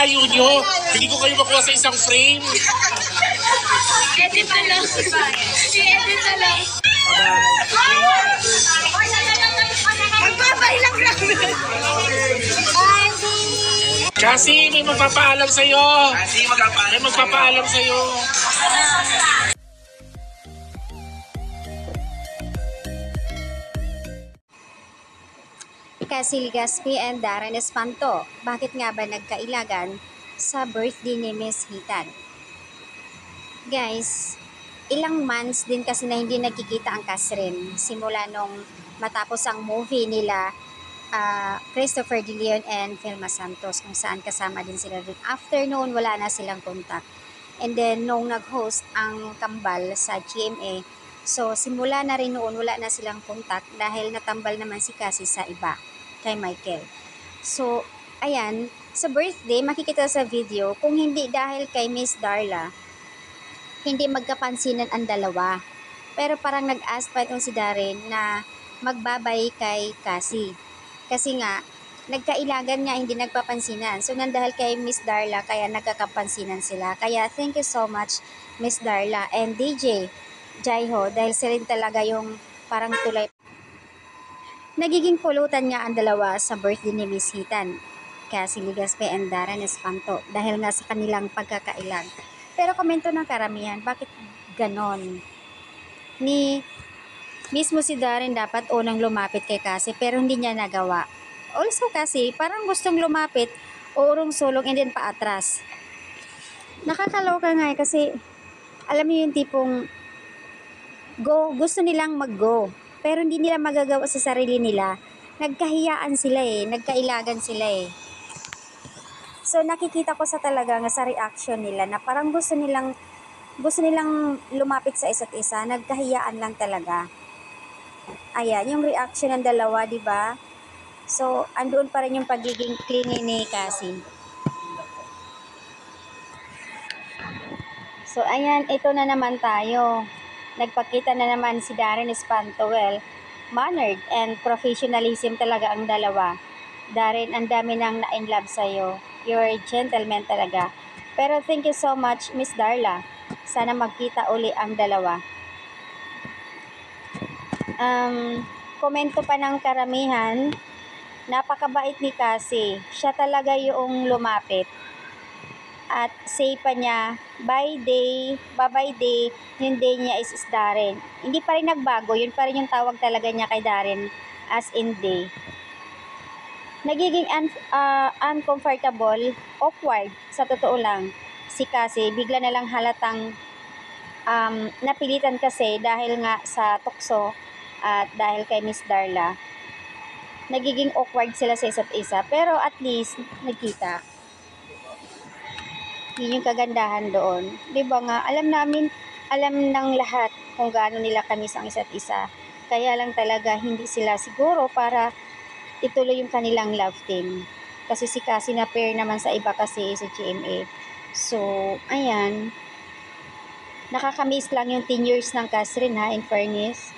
layo nyo. Hindi ko kayo makuha sa isang frame. Edit na lang. I-edit na lang. Magbabay lang namin. Kasi may magpapaalam sa'yo. May magpapaalam sa'yo. Cassie Legaspi and Darren Espanto, bakit nga ba nagkailagan sa birthday ni Miss Hitan? Guys, ilang months din kasi na hindi nagkikita ang Catherine simula nung matapos ang movie nila Christopher De Leon and Vilma Santos, kung saan kasama din sila dun. After noon, wala na silang contact. And then, nung nag-host ang Kambal sa GMA, so simula na rin noon, wala na silang contact dahil natambal naman si Cassie sa iba, kay Michael. So, ayan, sa birthday, makikita sa video, kung hindi dahil kay Miss Darla, hindi magkapansinan ang dalawa. Pero parang nag-ask pa itong si Darren na magbabay kay Cassie. Kasi nga, nagkailagan nga, hindi nagpapansinan. So, nandahil kay Miss Darla, kaya nagkakapansinan sila. Kaya, thank you so much, Miss Darla and DJ Jaiho, dahil sila rin talaga yung parang tulay. Nagiging pulutan nga ang dalawa sa birthday ni Miss Hitan, Cassie Legaspi and Darren Espanto, dahil nga sa kanilang pagkakailag. Pero komento ng karamihan, bakit ganon? Mismo si Darren dapat unang lumapit kay Cassie, pero hindi niya nagawa. Also kasi, parang gustong lumapit, urong-sulong, and then paatras. Nakakaloka nga kasi, alam niyo yung tipong, gusto nilang mag-go, pero hindi nila magagawa sa sarili nila. Nagkahiyaan sila nagkailagan sila So nakikita ko sa talaga nga sa reaction nila na parang gusto nilang lumapit sa isa't isa, nagkahiyaan lang talaga. Ayan, yung reaction ng dalawa, di ba? So, andoon pa rin yung pagiging clingy ni Cassie. So, ayan, ito na naman tayo. Nagpakita na naman si Darren Espanto. Well, mannered and professionalism talaga ang dalawa. Darren, ang dami nang na-inlove sa'yo. You're a gentleman talaga. Pero thank you so much, Miss Darla. Sana magkita uli ang dalawa. Komento pa ng karamihan, napakabait ni Cassie. Siya talaga yung lumapit. At say pa niya, bye day, yung day niya is Darren. Hindi pa rin nagbago, yun pa rin yung tawag talaga niya kay Darren as in day. Nagiging uncomfortable, awkward, sa totoo lang. Si Cassie, bigla na lang halatang napilitan kasi dahil nga sa tukso at dahil kay Miss Darla. Nagiging awkward sila sa isa't isa, pero at least nagkita. Yun yung kagandahan doon. Diba nga, alam ng lahat kung gaano nila kamis ang isa't isa. Kaya lang talaga hindi sila siguro para ituloy yung kanilang love team. Kasi si Cassie na pair naman sa iba kasi sa GMA. So, ayan. Nakakamiss lang yung 10 years ng Catherine in fairness.